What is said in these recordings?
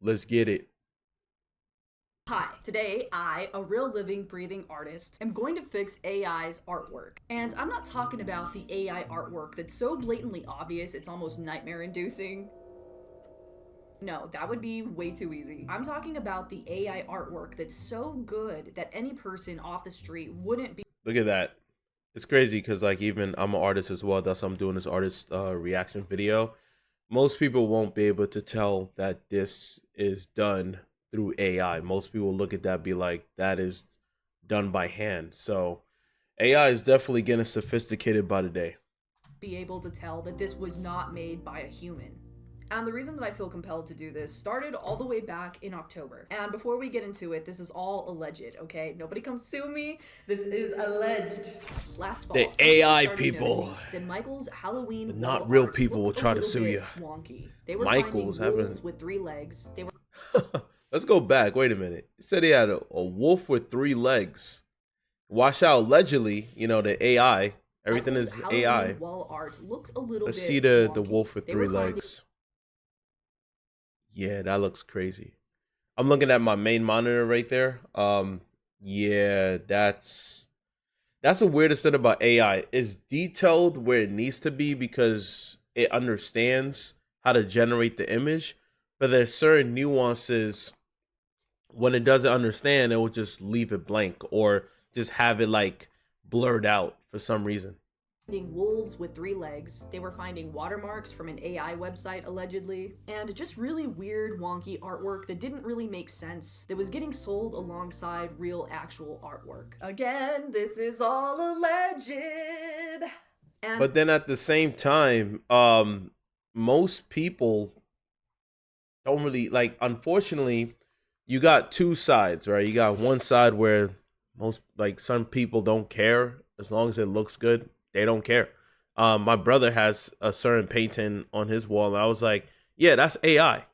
Let's get it. Hi, today I, a real living, breathing artist, am going to fix AI's artwork. And I'm not talking about the AI artwork that's so blatantly obvious it's almost nightmare inducing. No, that would be way too easy. I'm talking about the AI artwork that's so good that any person off the street wouldn't be Look at that. It's crazy because like even I'm an artist as well. That's why I'm doing this artist reaction video. Most people won't be able to tell that this is done through AI. Most people look at that and be like, that is done by hand. So AI is definitely getting sophisticated by the day. able to tell that this was not made by a human. And the reason that I feel compelled to do this started all the way back in October. And before we get into it, this is all alleged, okay? Nobody come sue me. This is alleged. Last fall, The some AI started people, noticing that Michael's Halloween not wall real art people, will looks a try to little sue bit you. wonky. They were Michael's finding wolves having. with 3 legs. They were Let's go back. Wait a minute. He said he had a wolf with 3 legs. Watch out. Allegedly, the AI. Everything Michael's is Halloween AI. wall art looks a little Let's bit see the wonky. wolf with They three were finding legs. Yeah, that looks crazy. I'm looking at my main monitor right there. Yeah, that's the weirdest thing about AI. It's detailed where it needs to be because it understands how to generate the image, but there's certain nuances when it doesn't understand, it will just leave it blank or just have it like blurred out for some reason. wolves with 3 legs. They were finding watermarks from an AI website, allegedly, and just really weird, wonky artwork that didn't really make sense, that was getting sold alongside real, actual artwork. Again, this is all alleged. And But then at the same time, most people don't really like. Unfortunately, you got two sides, right? You got one side where most like some people don't care as long as it looks good. They don't care. My brother has a certain painting on his wall, and I was like, "Yeah, that's AI."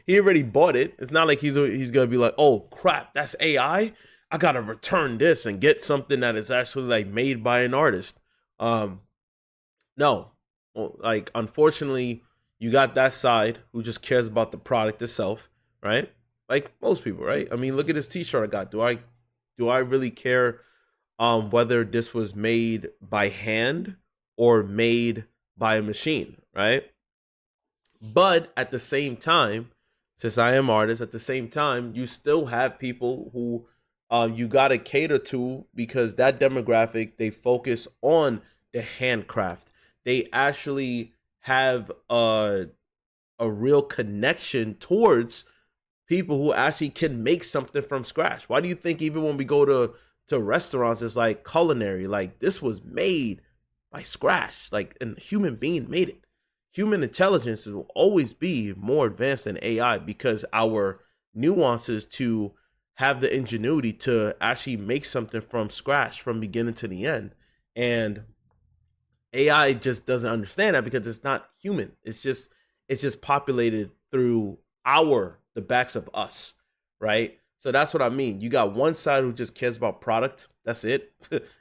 He already bought it. It's not like he's gonna be like, "Oh crap, that's AI. I gotta return this and get something that is actually like made by an artist." Um, no, well, like unfortunately, you got that side who just cares about the product itself, right? Like most people, right? I mean, look at this T-shirt I got. Do I really care whether this was made by hand or made by a machine, right? But at the same time, since I am artist, at the same time, you still have people who you gotta cater to because that demographic they focus on the handcraft. They actually have a real connection towards people who actually can make something from scratch. Why do you think even when we go to restaurants, it's like culinary, like this was made by scratch, like a human being made it. Human intelligence will always be more advanced than AI because our nuances to have the ingenuity to actually make something from scratch from beginning to the end. And AI just doesn't understand that because it's not human. It's just populated through the backs of us, right? So that's what I mean. You got one side who just cares about product. That's it.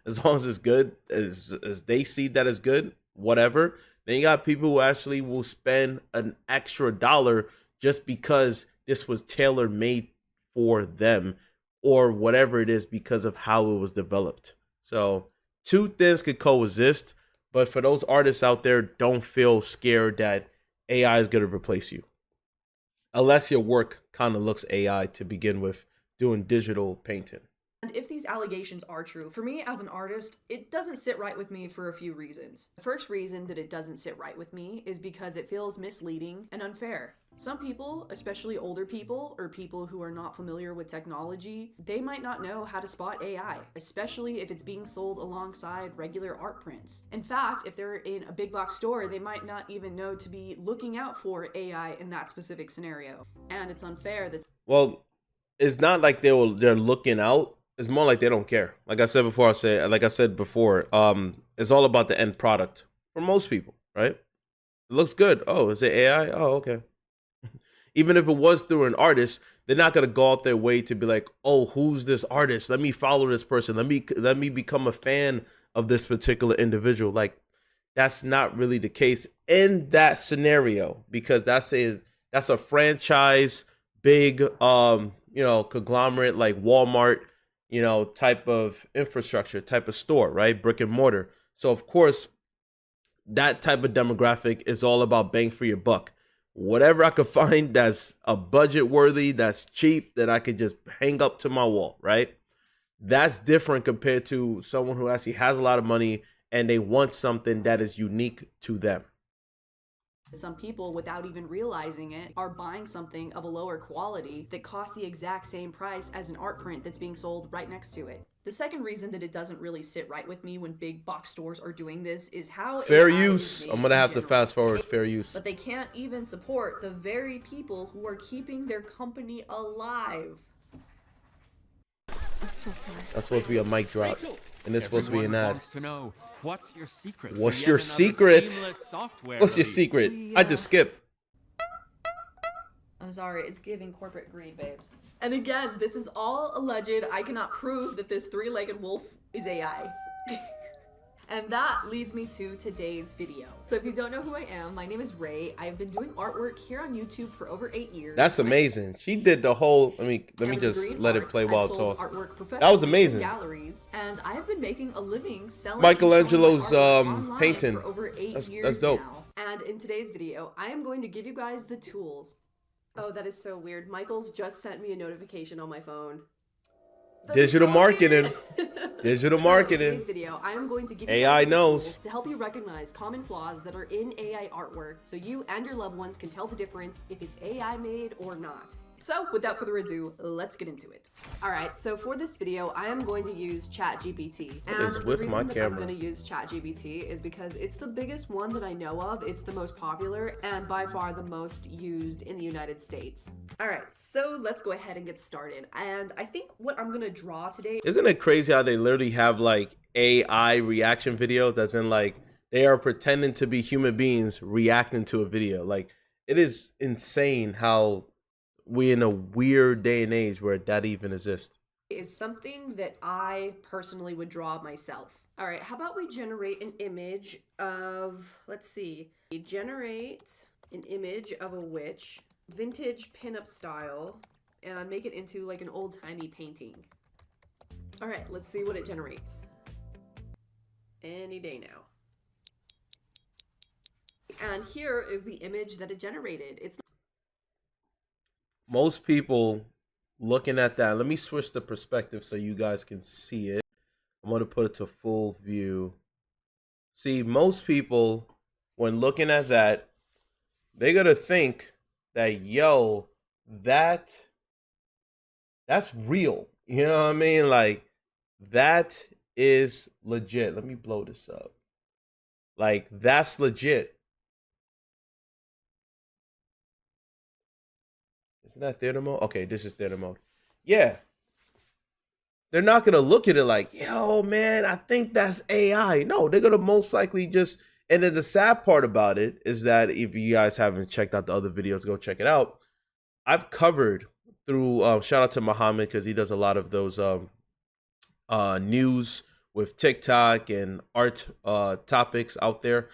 As long as it's good, as they see that it's good, whatever. Then you got people who actually will spend an extra dollar just because this was tailor made for them or whatever it is because of how it was developed. So two things could coexist, but for those artists out there, don't feel scared that AI is going to replace you. Unless your work kind of looks AI to begin with, doing digital painting. And if these allegations are true, for me as an artist, it doesn't sit right with me for a few reasons. The first reason that it doesn't sit right with me is because it feels misleading and unfair. Some people, especially older people or people who are not familiar with technology, they might not know how to spot AI, especially if it's being sold alongside regular art prints. In fact, if they're in a big box store, they might not even know to be looking out for AI in that specific scenario. And it's unfair that Well, it's not like they're looking out. It's more like they don't care. Like I said before, it's all about the end product for most people, right? It looks good. Oh, is it AI? Oh, okay. Even if it was through an artist, they're not gonna go out their way to be like, oh, who's this artist? Let me follow this person. Let me become a fan of this particular individual. Like that's not really the case in that scenario because that's a franchise big conglomerate like Walmart, type of infrastructure, type of store, right? Brick and mortar. So of course, that type of demographic is all about bang for your buck. Whatever I could find that's a budget worthy, that's cheap, that I could just hang up to my wall, right? That's different compared to someone who actually has a lot of money and they want something that is unique to them. Some people, without even realizing it, are buying something of a lower quality that costs the exact same price as an art print that's being sold right next to it. The second reason that it doesn't really sit right with me when big box stores are doing this is how fair AI use. I'm gonna have to fast forward. Fair use. But they can't even support the very people who are keeping their company alive. I'm so sorry. That's supposed to be a mic drop, and it's supposed to be an ad. Wants to know, what's your secret? What's your secret? What's your secret? We, I just skipped. I'm sorry, it's giving corporate greed, babes. And again, this is all alleged. I cannot prove that this three-legged wolf is AI. And that leads me to today's video. So if you don't know who I am, my name is Rae. I've been doing artwork here on YouTube for over 8 years. That's amazing. She did the whole. Let me just let it play while I talk. That was amazing. Galleries, and I have been making a living selling Michelangelo's painting for over 8 years that's dope. now. And in today's video, I am going to give you guys the tools. Oh, that is so weird. Michael's just sent me a notification on my phone. Digital marketing. Digital marketing. In today's video, I am going to give you AI guys knows to help you recognize common flaws that are in AI artwork, so you and your loved ones can tell the difference if it's AI made or not. So without further ado, let's get into it. All right, so for this video, I am going to use ChatGPT. And the reason that I'm going to use ChatGPT is because it's the biggest one that I know of. It's the most popular and by far the most used in the United States. All right, so let's go ahead and get started. And I think what I'm going to draw today... Isn't it crazy how they literally have like AI reaction videos, as in like they are pretending to be human beings reacting to a video? Like, it is insane how we in a weird day and age where that even exists. Is something that I personally would draw myself. All right, how about we generate an image of, let's see, generate an image of a witch, vintage pinup style, and make it into like an old-timey painting. All right, let's see what it generates. Any day now. And here is the image that it generated. It's most people looking at that. Let me switch the perspective so you guys can see it. I'm going to put it to full view. See, most people, when looking at that, they're going to think that, yo, that's real. You know what I mean? Like, that is legit. Let me blow this up. Like, that's legit. Isn't that theater mode? Okay, this is theater mode. Yeah. They're not going to look at it like, yo, man, I think that's AI. No, they're going to most likely just... And then the sad part about it is that if you guys haven't checked out the other videos, go check it out. I've covered through... shout out to Muhammad because he does a lot of those news with TikTok and art topics out there.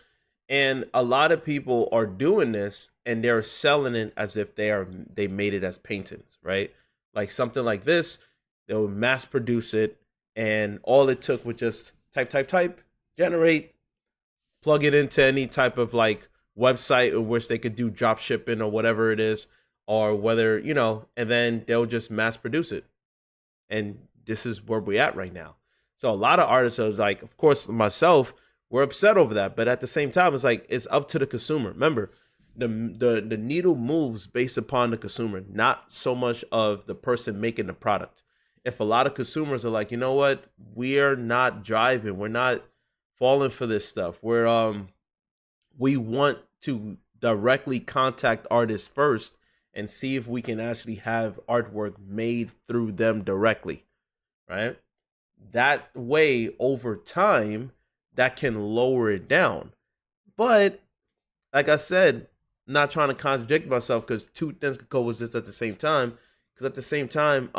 And a lot of people are doing this and they're selling it as if they made it as paintings, right? Like something like this, they'll mass produce it, and all it took was just type, generate, plug it into any type of like website in which they could do drop shipping or whatever it is, or whether, and then they'll just mass produce it. And this is where we're at right now. So a lot of artists are like, of course, myself, we're upset over that, but at the same time, it's like it's up to the consumer. Remember, the needle moves based upon the consumer, not so much of the person making the product. If a lot of consumers are like, you know what, we are not driving, we're not falling for this stuff. We want to directly contact artists first and see if we can actually have artwork made through them directly, right? That way, over time, that can lower it down. But like I said, not trying to contradict myself because two things could coexist at the same time. Because at the same time,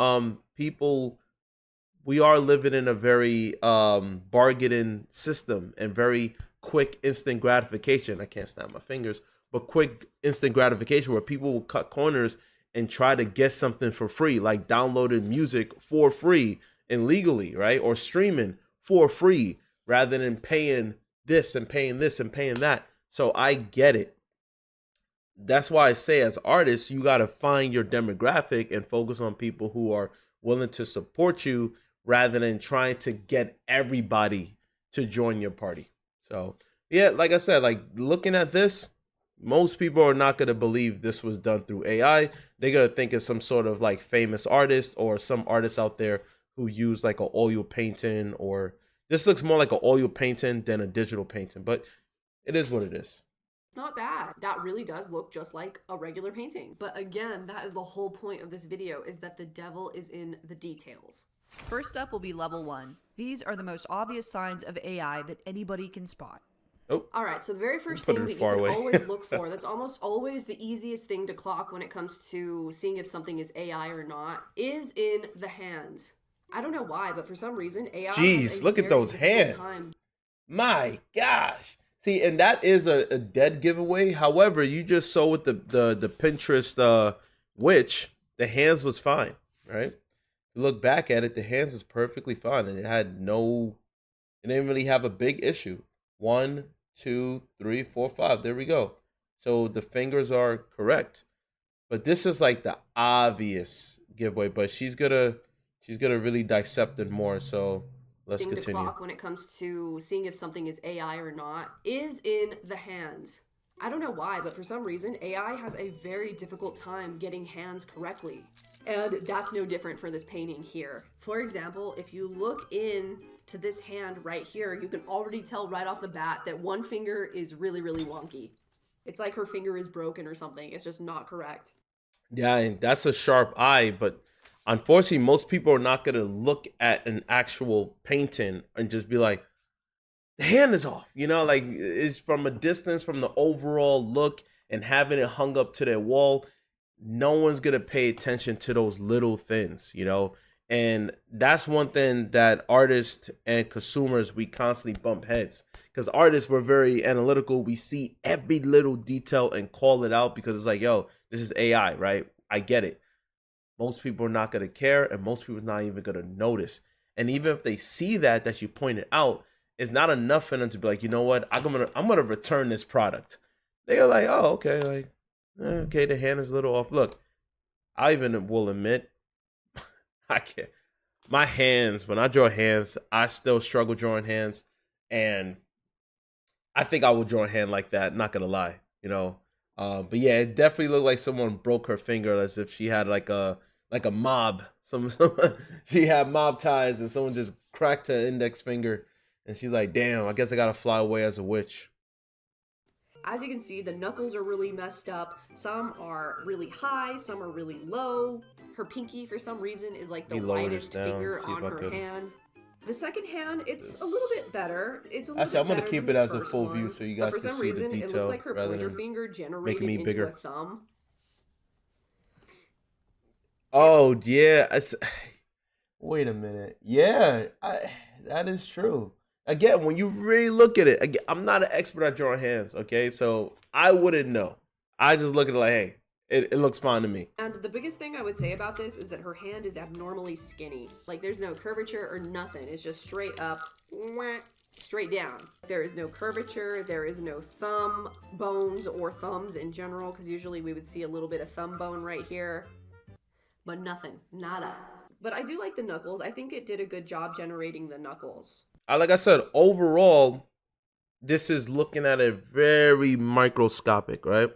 we are living in a very bargaining system and very quick instant gratification. I can't snap my fingers, but quick instant gratification where people will cut corners and try to get something for free, like downloading music for free and legally, right? Or streaming for free rather than paying this and paying this and paying that. So I get it. That's why I say, as artists, you got to find your demographic and focus on people who are willing to support you rather than trying to get everybody to join your party. So yeah, like I said, like looking at this, most people are not going to believe this was done through AI. They're going to think it's some sort of like famous artist or some artist out there who use like an oil painting, or this looks more like an oil painting than a digital painting, but it is what it is. It's not bad. That really does look just like a regular painting. But again, that is the whole point of this video, is that the devil is in the details. First up will be level 1. These are the most obvious signs of AI that anybody can spot. Oh, all right, so the very first put thing it that you far can away. always look for, that's almost always the easiest thing to clock when it comes to seeing if something is AI or not, is in the hands. I don't know why, but for some reason, AI Jeez, look at those hands. My gosh. See, and that is a dead giveaway. However, you just saw with the Pinterest witch, the hands was fine, right? You look back at it, the hands is perfectly fine, and it didn't really have a big issue. 1, 2, 3, 4, 5. There we go. So the fingers are correct. But this is like the obvious giveaway. But she's gonna really dissect it more. So let's continue. continue. To clock when it comes to seeing if something is AI or not is in the hands. I don't know why, but for some reason, AI has a very difficult time getting hands correctly. And that's no different for this painting here. For example, if you look in to this hand right here, you can already tell right off the bat that one finger is really, really wonky. It's like her finger is broken or something. It's just not correct. Yeah, and that's a sharp eye, but unfortunately, most people are not going to look at an actual painting and just be like, the hand is off. You know, like it's from a distance, from the overall look and having it hung up to their wall. No one's going to pay attention to those little things, you know? And that's one thing that artists and consumers, we constantly bump heads. Because artists, we're very analytical. We see every little detail and call it out because it's like, yo, this is AI, right? I get it. Most people are not going to care, and most people are not even going to notice. And even if they see that you pointed out, it's not enough for them to be like, you know what? I'm gonna return this product. They're like, oh, okay, like, okay, the hand is a little off. Look, I even will admit, I can't. My hands, when I draw hands, I still struggle drawing hands, and I think I would draw a hand like that. Not gonna lie, you know. But yeah, it definitely looked like someone broke her finger, as if she had like a mob. She had mob ties, and someone just cracked her index finger, and she's like, "Damn, I guess I gotta fly away as a witch." As you can see, the knuckles are really messed up. Some are really high, some are really low. Her pinky, for some reason, is like the widest finger on her hand. The second hand, it's a little bit better. It's a little Actually, I'm bit gonna better keep than it the as a first full one, view so you guys but can for some see the reason, detail it looks like her rather pointer than finger generated me into bigger. a thumb. Oh yeah, wait a minute. Yeah, that is true. Again, when you really look at it, again, I'm not an expert at drawing hands, okay? So I wouldn't know. I just look at it like, hey, it looks fine to me. And the biggest thing I would say about this is that her hand is abnormally skinny. Like, there's no curvature or nothing. It's just straight up, straight down. There is no curvature. There is no thumb bones or thumbs in general, because usually we would see a little bit of thumb bone right here. But nothing. Nada. But I do like the knuckles. I think it did a good job generating the knuckles. Like I said, overall, this is looking at it very microscopic, right?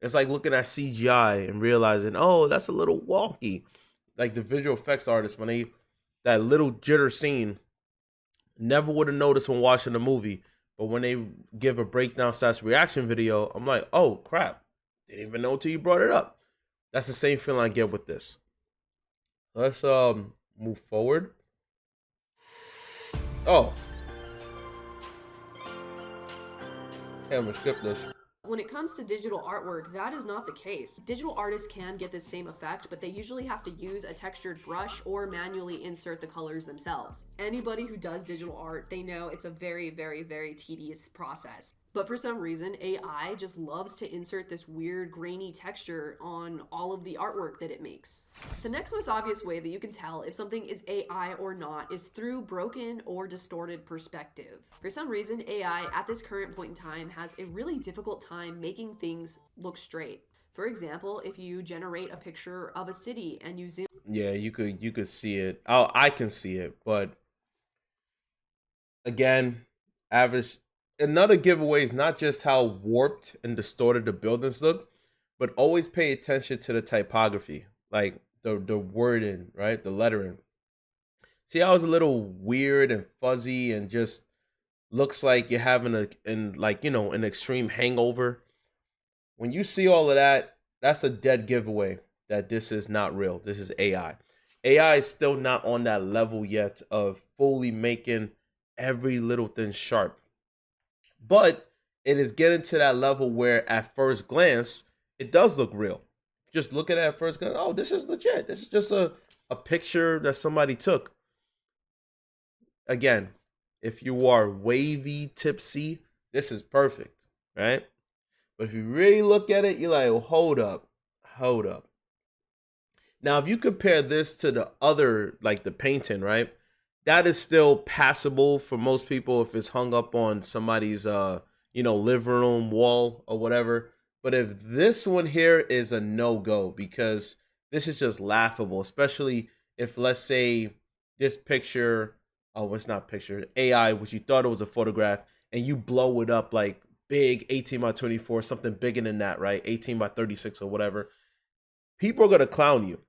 It's like looking at CGI and realizing, oh, that's a little wonky. Like the visual effects artists, when that little jitter scene, never would have noticed when watching the movie. But when they give a breakdown / reaction video, I'm like, oh crap, didn't even know until you brought it up. That's the same feeling I get with this. Let's move forward. Oh. Hey, I'm gonna skip this. When it comes to digital artwork, that is not the case. Digital artists can get the same effect, but they usually have to use a textured brush or manually insert the colors themselves. Anybody who does digital art, they know it's a very, very, very tedious process. But for some reason, AI just loves to insert this weird grainy texture on all of the artwork that it makes. The next most obvious way that you can tell if something is AI or not is through broken or distorted perspective. For some reason, AI at this current point in time has a really difficult time making things look straight. For example, if you generate a picture of a city and you zoom Yeah, you could see it. Oh, I can see it, but again, average. Another giveaway is not just how warped and distorted the buildings look, but always pay attention to the typography, like the wording, right? The lettering. See how it's a little weird and fuzzy and just looks like you're having an extreme hangover. When you see all of that, that's a dead giveaway that this is not real. This is AI. AI is still not on that level yet of fully making every little thing sharp. But it is getting to that level where at first glance, it does look real. Just look at it at first glance, oh, this is legit. This is just a picture that somebody took. Again, if you are wavy tipsy, this is perfect, right? But if you really look at it, you're like, well, hold up, hold up. Now, if you compare this to the other, like the painting, right? That is still passable for most people if it's hung up on somebody's, living room wall or whatever. But if this one here is a no-go because this is just laughable, especially if, let's say, this picture, oh, it's not picture, AI, which you thought it was a photograph, and you blow it up like big 18 by 24, something bigger than that, right? 18 by 36 or whatever. People are going to clown you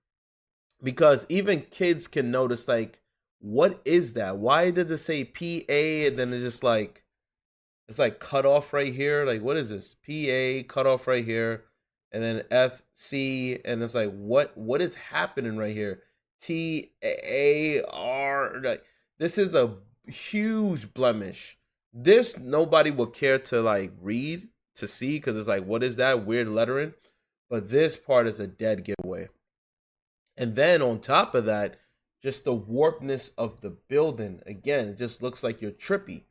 because even kids can notice, like, what is that? Why does it say PA and then it's like cut off right here? Like, what is this? PA cut off right here, and then FC, and it's like, what is happening right here? TAR. Like, this is a huge blemish. This nobody will care to like read to see because it's like, what is that weird lettering? But this part is a dead giveaway. And then on top of that, just the warpness of the building. Again, it just looks like you're trippy.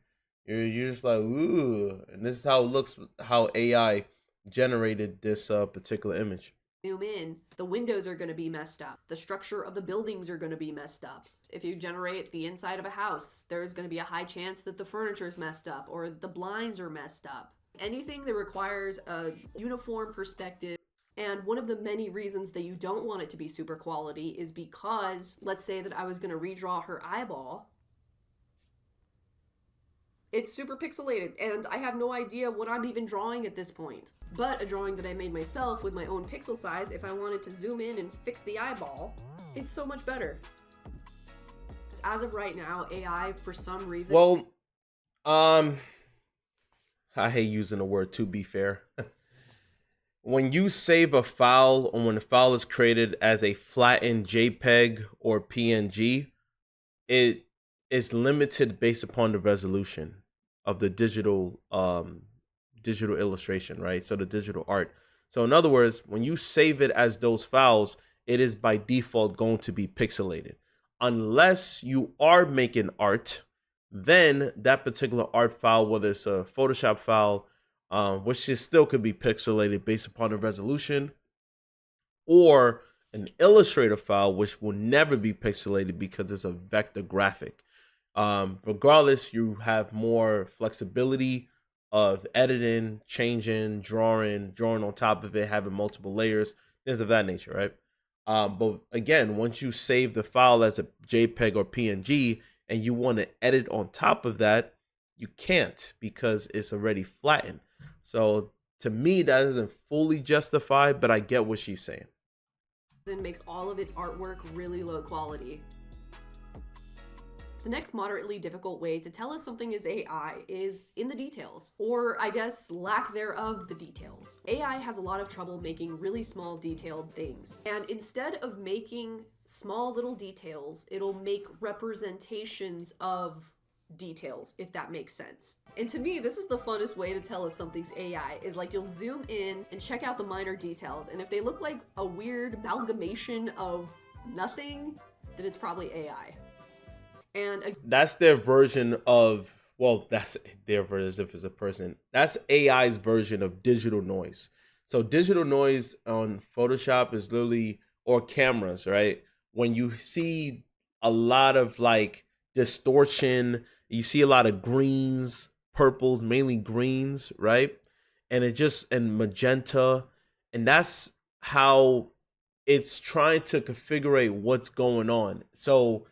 You're just like, ooh. And this is how it looks, how AI generated this particular image. zoom in, the windows are going to be messed up. The structure of the buildings are going to be messed up. If you generate the inside of a house, there's going to be a high chance that the furniture is messed up or the blinds are messed up. Anything that requires a uniform perspective. And one of the many reasons that you don't want it to be super quality is because, let's say that I was going to redraw her eyeball. It's super pixelated, and I have no idea what I'm even drawing at this point. But a drawing that I made myself with my own pixel size, if I wanted to zoom in and fix the eyeball, it's so much better. As of right now, AI, for some reason... Well, I hate using the word "to be fair." When you save a file or when the file is created as a flattened JPEG or PNG, it is limited based upon the resolution of the digital illustration, right? So the digital art. So in other words, when you save it as those files, it is by default going to be pixelated. Unless you are making art, then that particular art file, whether it's a Photoshop file, which is still could be pixelated based upon the resolution, or an Illustrator file, which will never be pixelated because it's a vector graphic. Regardless, you have more flexibility of editing, changing, drawing on top of it, having multiple layers, things of that nature, right? But again, once you save the file as a JPEG or PNG and you want to edit on top of that, you can't because it's already flattened. So to me, that isn't fully justified, but I get what she's saying. And makes all of its artwork really low quality. The next moderately difficult way to tell if something is AI is in the details, or I guess lack thereof the details. AI has a lot of trouble making really small detailed things, and instead of making small little details, it'll make representations of details, if that makes sense. And to me, this is the funnest way to tell if something's AI, is like you'll zoom in and check out the minor details, and if they look like a weird amalgamation of nothing, then it's probably AI. And that's their version of Well, that's their version if it's a person. That's AI's version of digital noise. So digital noise on Photoshop is literally, or cameras, right? When you see a lot of like distortion, you see a lot of greens, purples, mainly greens, right? And it just and magenta, and that's how it's trying to configure what's going on. So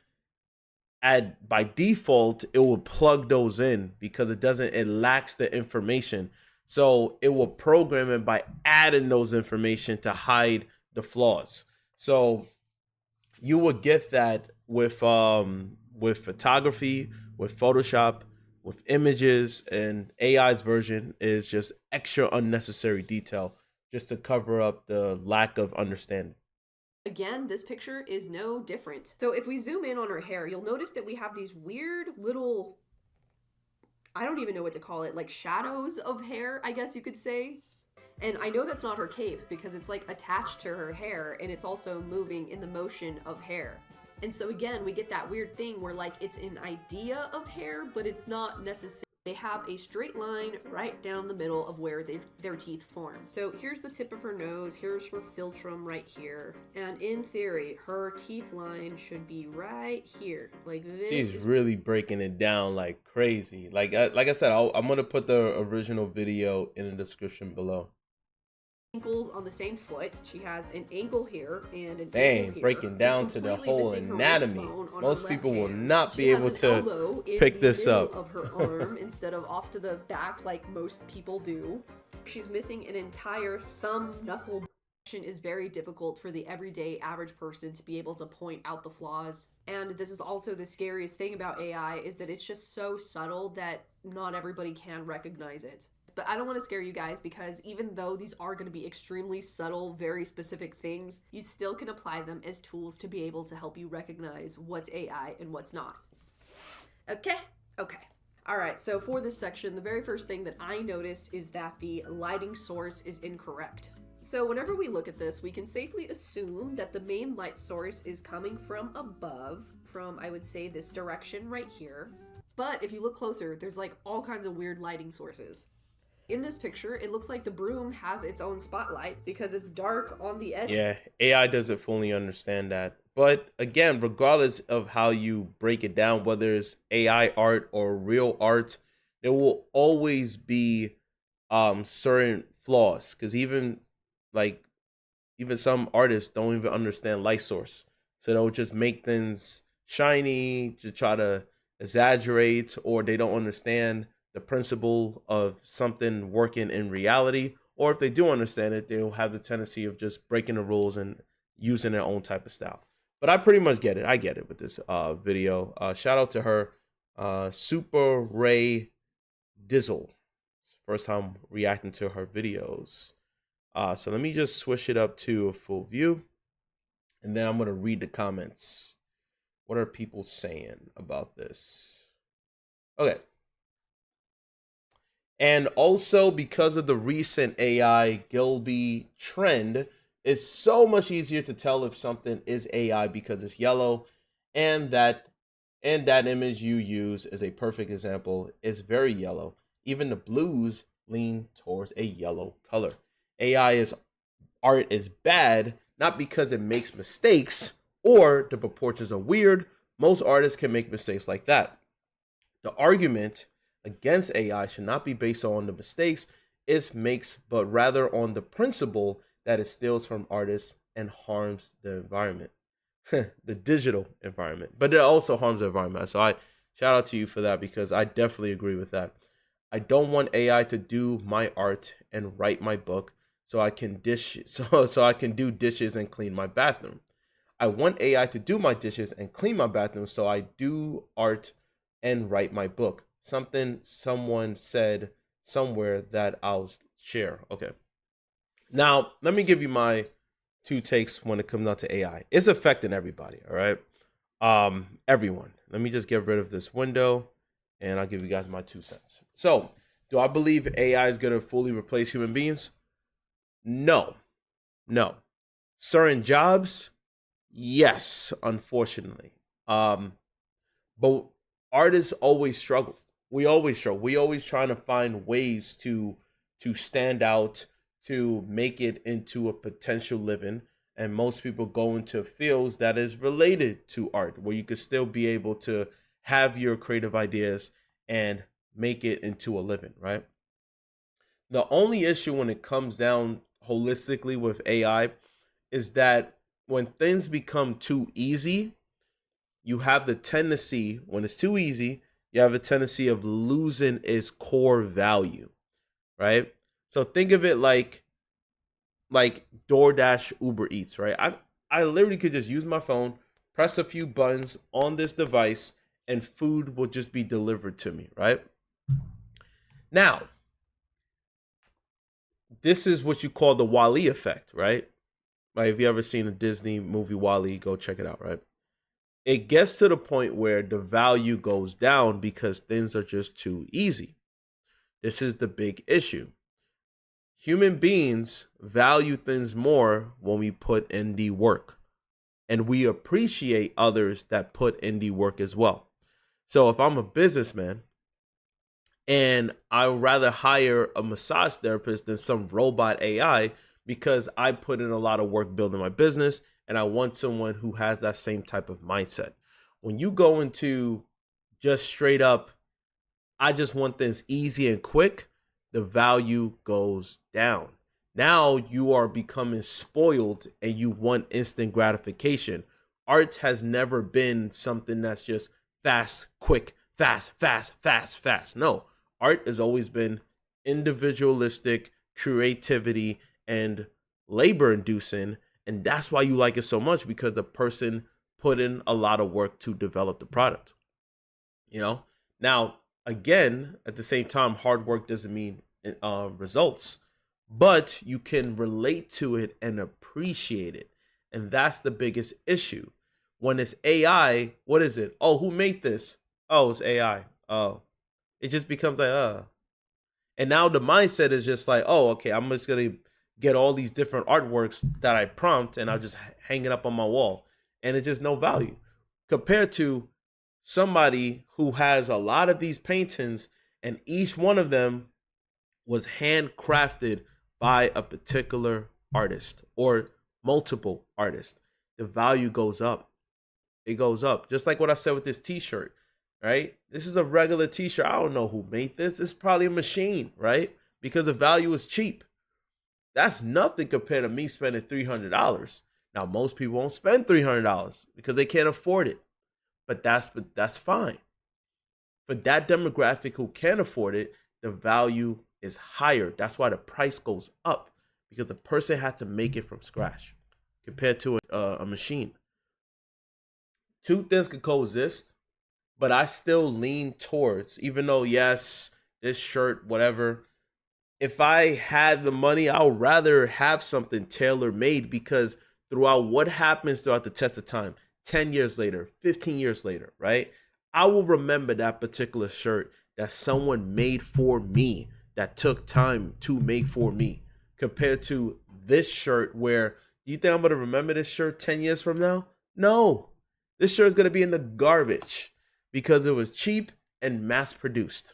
at by default it will plug those in because it lacks the information, so it will program it by adding those information to hide the flaws. So you would get that with photography, with Photoshop, with images, and AI's version is just extra unnecessary detail just to cover up the lack of understanding. Again, this picture is no different. So if we zoom in on her hair, you'll notice that we have these weird little, I don't even know what to call it, like shadows of hair, I guess you could say. And I know that's not her cape because it's like attached to her hair and it's also moving in the motion of hair. And so again, we get that weird thing where like it's an idea of hair, but it's not necessary. They have a straight line right down the middle of where their teeth form. So here's the tip of her nose, here's her philtrum right here. And in theory, her teeth line should be right here, like this. She's really breaking it down like crazy. Like I said, I'm gonna put the original video in the description below. Ankles on the same foot. She has an ankle here and an Dang, ankle here. breaking down to the whole anatomy. Most people will not be able to pick this up. Of her arm instead of off to the back like most people do. She's missing an entire thumb knuckle. Is very difficult for the everyday average person to be able to point out the flaws. And this is also the scariest thing about AI is that it's just so subtle that not everybody can recognize it. But I don't want to scare you guys because even though these are going to be extremely subtle, very specific things, you still can apply them as tools to be able to help you recognize what's AI and what's not. Okay? Okay. All right, so for this section, the very first thing that I noticed is that the lighting source is incorrect. So whenever we look at this, we can safely assume that the main light source is coming from above, from, I would say, this direction right here. But if you look closer, there's like all kinds of weird lighting sources. In this picture, it looks like the broom has its own spotlight because it's dark on the edge. Yeah, AI doesn't fully understand that. But again, regardless of how you break it down, whether it's AI art or real art, there will always be certain flaws. Because even some artists don't even understand light source. So they'll just make things shiny to try to exaggerate, or they don't understand the principle of something working in reality, or if they do understand it, they'll have the tendency of just breaking the rules and using their own type of style. But I pretty much get it. I get it with this video. Shout out to her, Super Rae Dizzle. First time reacting to her videos. So let me just switch it up to a full view, and then I'm gonna read the comments. What are people saying about this? Okay. And also, because of the recent AI Gilby trend, it's so much easier to tell if something is AI because it's yellow, and that image you use is a perfect example. It's very yellow. Even the blues lean towards a yellow color. Art is bad, not because it makes mistakes or the proportions are weird. Most artists can make mistakes like that. The argument against AI should not be based on the mistakes it makes, but rather on the principle that it steals from artists and harms the environment, the digital environment. But it also harms the environment. So I shout out to you for that, because I definitely agree with that. I don't want AI to do my art and write my book so I can so I can do dishes and clean my bathroom. I want AI to do my dishes and clean my bathroom so I do art and write my book. Something someone said somewhere that I'll share. Okay. Now, let me give you my two takes when it comes down to AI. It's affecting everybody, all right? Everyone. Let me just get rid of this window, and I'll give you guys my 2 cents. So, do I believe AI is going to fully replace human beings? No. No. Certain jobs? Yes, unfortunately. But artists always struggle. We always struggle. We always trying to find ways to stand out, to make it into a potential living. And most people go into fields that is related to art, where you could still be able to have your creative ideas and make it into a living, right? The only issue when it comes down holistically with AI is that when things become too easy, you have the tendency, when it's too easy, you have a tendency of losing its core value, right? So think of it like DoorDash, Uber Eats, right? I literally could just use my phone, press a few buttons on this device, and food will just be delivered to me, right? Now, this is what you call the Wall-E effect, right? Like if you ever seen a Disney movie Wall-E, go check it out, right? It gets to the point where the value goes down because things are just too easy. This is the big issue. Human beings value things more when we put in the work, and we appreciate others that put in the work as well. So if I'm a businessman and I would rather hire a massage therapist than some robot AI because I put in a lot of work building my business and I want someone who has that same type of mindset. When you go into just straight up, I just want things easy and quick, the value goes down. Now you are becoming spoiled and you want instant gratification. Art has never been something that's just fast, quick, fast, fast, fast, fast. No, art has always been individualistic, creativity, and labor inducing. And that's why you like it so much, because the person put in a lot of work to develop the product. You know, now, again, at the same time, hard work doesn't mean results, but you can relate to it and appreciate it. And that's the biggest issue. When it's AI, what is it? Oh, who made this? Oh, it's AI. Oh, it just becomes like. And now the mindset is just like, oh, okay, I'm just going to get all these different artworks that I prompt and I'll just hang it up on my wall. And it's just no value compared to somebody who has a lot of these paintings and each one of them was handcrafted by a particular artist or multiple artists. The value goes up. It goes up. Just like what I said with this t-shirt, right? This is a regular t-shirt. I don't know who made this. It's probably a machine, right? Because the value is cheap. That's nothing compared to me spending $300. Now, most people won't spend $300 because they can't afford it. But that's fine. For that demographic who can afford it, the value is higher. That's why the price goes up, because the person had to make it from scratch compared to a machine. Two things could coexist, but I still lean towards, even though, yes, this shirt, whatever, if I had the money, I would rather have something tailor made, because throughout what happens throughout the test of time, 10 years later, 15 years later, right? I will remember that particular shirt that someone made for me, that took time to make for me, compared to this shirt where, do you think I'm going to remember this shirt 10 years from now? No. This shirt is going to be in the garbage because it was cheap and mass produced.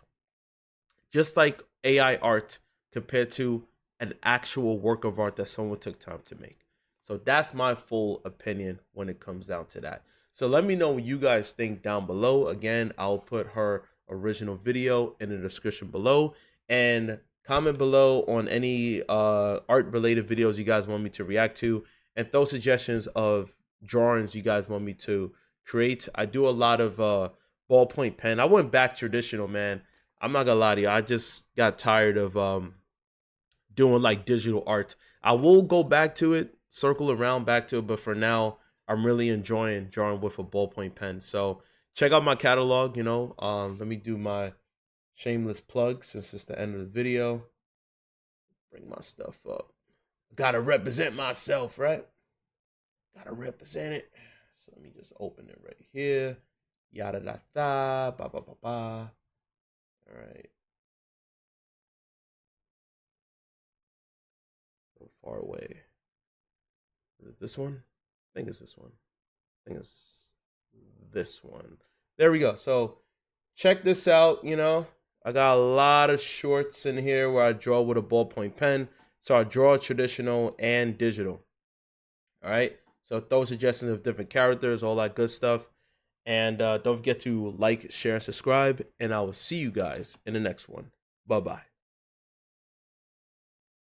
Just like AI art compared to an actual work of art that someone took time to make. So that's my full opinion when it comes down to that. So let me know what you guys think down below. Again, I'll put her original video in the description below, and comment below on any art related videos you guys want me to react to, and throw suggestions of drawings you guys want me to create. I do a lot of ballpoint pen. I went back traditional, man. I'm not gonna lie to you. I just got tired of doing like digital art. I will go back to it, circle around back to it, but for now, I'm really enjoying drawing with a ballpoint pen. So check out my catalog, you know. Let me do my shameless plug since it's the end of the video. Bring my stuff up. Gotta represent myself, right? Gotta represent it. So let me just open it right here. Yada da da, ba ba ba ba. All right. So far away. Is it this one? I think it's this one. I think it's this one. There we go. So check this out. I got a lot of shorts in here where I draw with a ballpoint pen. So I draw traditional and digital. All right. So throw suggestions of different characters, all that good stuff. And don't forget to like, share, and subscribe. And I will see you guys in the next one. Bye-bye.